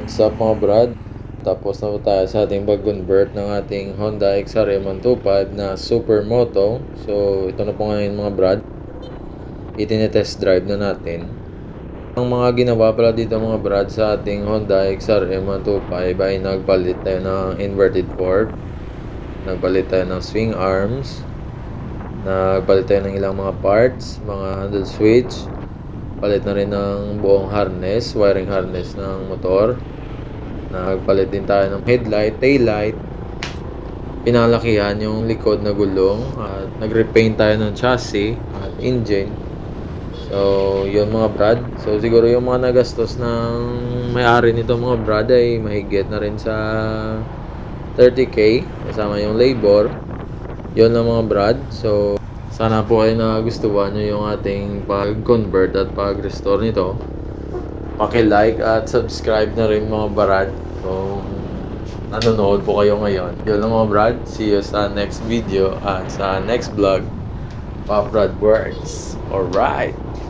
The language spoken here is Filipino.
What's up mga brad? Tapos na po tayo sa ating pag-convert ng ating Honda XRM125 na Supermoto. So ito na po ngayon mga brad, itinetest drive na natin. Ang mga ginawa pala dito mga brad sa ating Honda XRM125 ay nagpalit tayo ng inverted fork, nagpalit tayo ng swing arms, nagpalit tayo ng ilang mga parts, mga handle switch, palit na rin ng buong harness, wiring harness ng motor. Nagpalit din tayo ng headlight, taillight, pinalakihan yung likod na gulong, at nag-repaint tayo ng chassis at engine. So yun mga brad, so siguro yung mga nagastos ng may-ari nito mga brad ay mahigit na rin sa 30k kasama yung labor. Yun lang mga brad. So sana po ay nagustuhan nyo yung ating pag-convert at pag-restore nito. Paki-like at subscribe na rin mga brad kung nanonood po kayo ngayon. Yun lang mga brad. See you sa next video at sa next vlog. PAPBRADWORX. Alright!